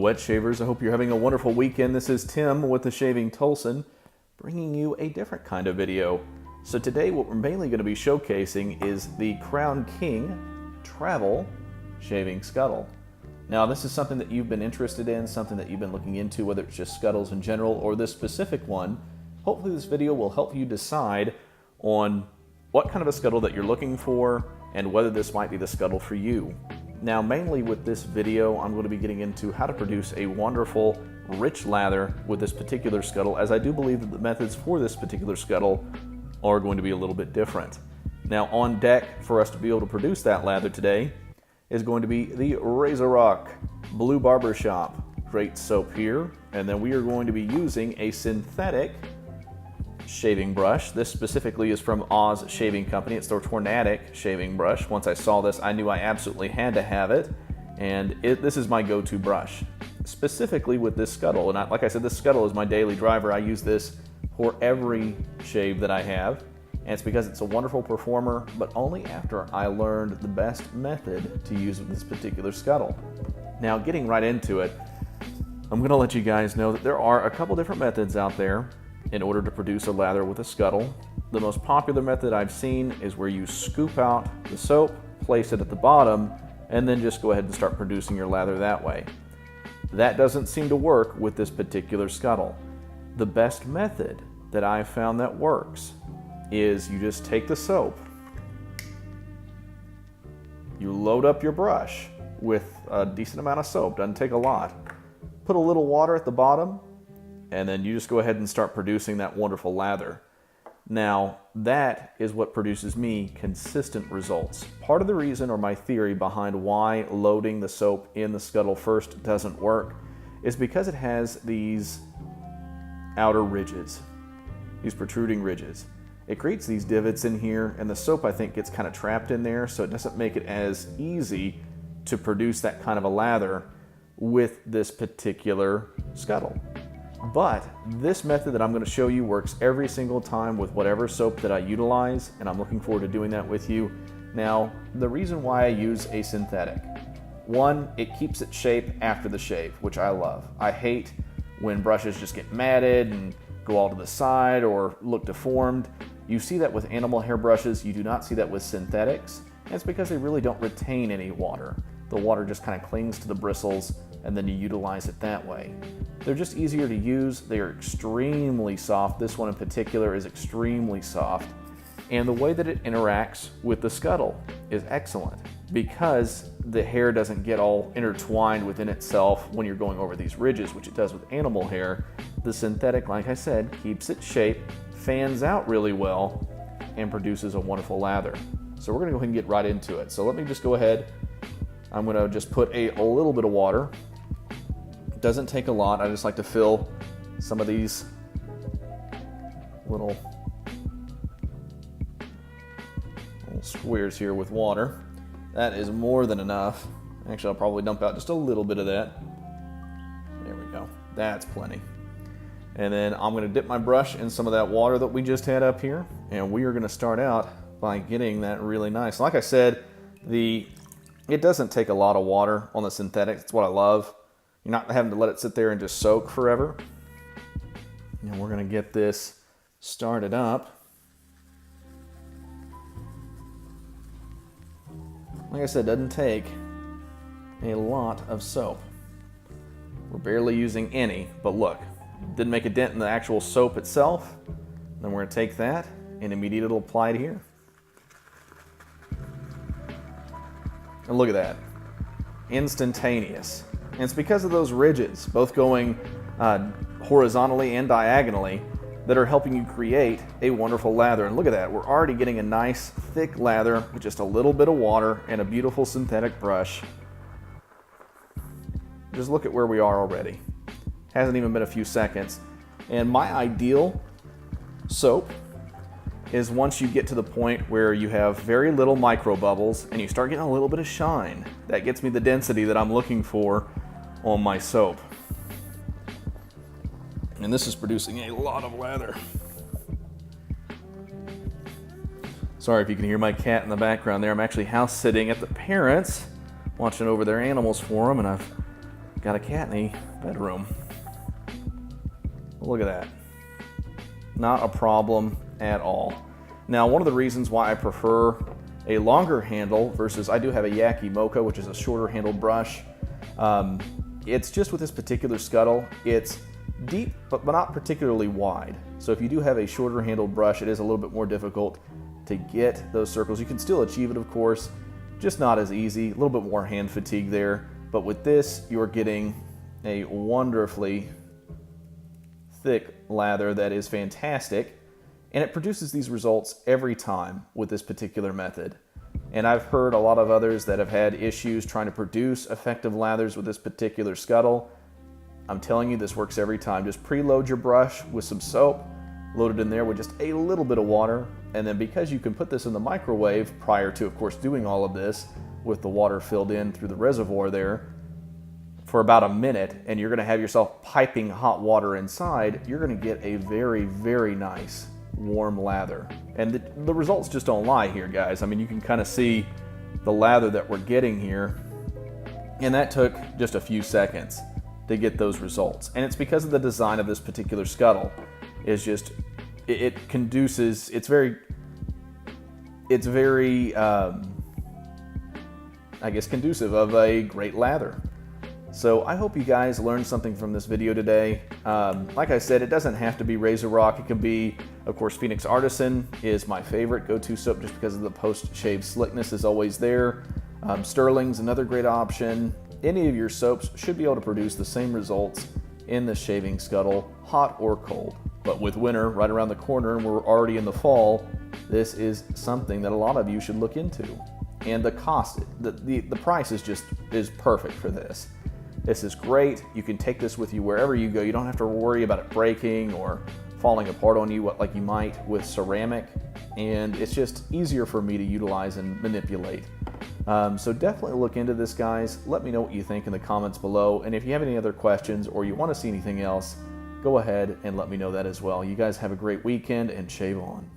wet shavers. I hope you're having a wonderful weekend. This is Tim with the Shaving Tolson, bringing you a different kind of video. So today what we're mainly going to be showcasing is the Crown King Travel Shaving Scuttle. Now this is something that you've been interested in, something that you've been looking into, whether it's just scuttles in general or this specific one. Hopefully this video will help you decide on what kind of a scuttle that you're looking for and whether this might be the scuttle for you. Now mainly with this video I'm going to be getting into how to produce a wonderful rich lather with this particular scuttle, as I do believe that the methods for this particular scuttle are going to be a little bit different. Now on deck for us to be able to produce that lather today is going to be the Razor Rock Blue Barbershop Great Soap here, and then we are going to be using a synthetic shaving brush. This specifically is from Oz Shaving Company. It's their Tornadic shaving brush. Once I saw this, I knew I absolutely had to have it, and this is my go-to brush, specifically with this scuttle. And like I said, this scuttle is my daily driver. I use this for every shave that I have, and it's because it's a wonderful performer, but only after I learned the best method to use with this particular scuttle. Now getting right into it, I'm going to let you guys know that there are a couple different methods out there in order to produce a lather with a scuttle. The most popular method I've seen is where you scoop out the soap, place it at the bottom, and then just go ahead and start producing your lather that way. That doesn't seem to work with this particular scuttle. The best method that I've found that works is you just take the soap, you load up your brush with a decent amount of soap, doesn't take a lot, put a little water at the bottom, and then you just go ahead and start producing that wonderful lather. Now, that is what produces me consistent results. Part of the reason, or my theory behind why loading the soap in the scuttle first doesn't work, is because it has these outer ridges, these protruding ridges. It creates these divots in here, and the soap, I think, gets kind of trapped in there, so it doesn't make it as easy to produce that kind of a lather with this particular scuttle. But this method that I'm going to show you works every single time with whatever soap that I utilize, and I'm looking forward to doing that with you. Now, the reason why I use a synthetic, one, it keeps its shape after the shave, which I love. I hate when brushes just get matted and go all to the side or look deformed. You see that with animal hair brushes, you do not see that with synthetics, and it's because they really don't retain any water. The water just kind of clings to the bristles, and then you utilize it that way. They're just easier to use. They are extremely soft. This one in particular is extremely soft. And the way that it interacts with the scuttle is excellent because the hair doesn't get all intertwined within itself when you're going over these ridges, which it does with animal hair. The synthetic, like I said, keeps its shape, fans out really well, and produces a wonderful lather. So we're gonna go ahead and get right into it. So let me just go ahead. I'm gonna just put a little bit of water. It doesn't take a lot. I just like to fill some of these little squares here with water. That is more than enough. Actually, I'll probably dump out just a little bit of that. There we go. That's plenty. And then I'm going to dip my brush in some of that water that we just had up here, and we are going to start out by getting that really nice. Like I said, it doesn't take a lot of water on the synthetic. That's what I love. You're not having to let it sit there and just soak forever. And we're going to get this started up. Like I said, it doesn't take a lot of soap. We're barely using any, but look, didn't make a dent in the actual soap itself. Then we're going to take that and immediately apply it here. And look at that, instantaneous. And it's because of those ridges, both going horizontally and diagonally, that are helping you create a wonderful lather. And look at that, we're already getting a nice thick lather with just a little bit of water and a beautiful synthetic brush. Just look at where we are already. Hasn't even been a few seconds. And my ideal soap is once you get to the point where you have very little micro bubbles and you start getting a little bit of shine. That gets me the density that I'm looking for on my soap. And this is producing a lot of lather. Sorry if you can hear my cat in the background there. I'm actually house sitting at the parents, watching over their animals for them, and I've got a cat in the bedroom. Look at that. Not a problem at all. Now, one of the reasons why I prefer a longer handle versus I do have a Yaki Mocha, which is a shorter handled brush. It's just with this particular scuttle, it's deep, but not particularly wide. So if you do have a shorter handled brush, it is a little bit more difficult to get those circles. You can still achieve it, of course, just not as easy, a little bit more hand fatigue there. But with this, you're getting a wonderfully thick lather that is fantastic, and it produces these results every time with this particular method. And I've heard a lot of others that have had issues trying to produce effective lathers with this particular scuttle. I'm telling you, this works every time. Just preload your brush with some soap, load it in there with just a little bit of water, and then because you can put this in the microwave prior to, of course, doing all of this with the water filled in through the reservoir there for about a minute, and you're going to have yourself piping hot water inside, you're going to get a very, very nice warm lather. And the results just don't lie here, guys. I mean, you can kind of see the lather that we're getting here, and that took just a few seconds to get those results. And it's because of the design of this particular scuttle. It's just, it conduces, it's very, I guess, conducive of a great lather. So I hope you guys learned something from this video today. Like I said, it doesn't have to be Razor Rock. It can be, of course, Phoenix Artisan is my favorite go-to soap just because of the post-shave slickness is always there. Sterling's another great option. Any of your soaps should be able to produce the same results in the shaving scuttle, hot or cold. But with winter right around the corner and we're already in the fall, this is something that a lot of you should look into. And the cost, the price is perfect for this. This is great. You can take this with you wherever you go. You don't have to worry about it breaking or falling apart on you like you might with ceramic. And it's just easier for me to utilize and manipulate. So definitely look into this, guys. Let me know what you think in the comments below. And if you have any other questions or you want to see anything else, go ahead and let me know that as well. You guys have a great weekend and shave on.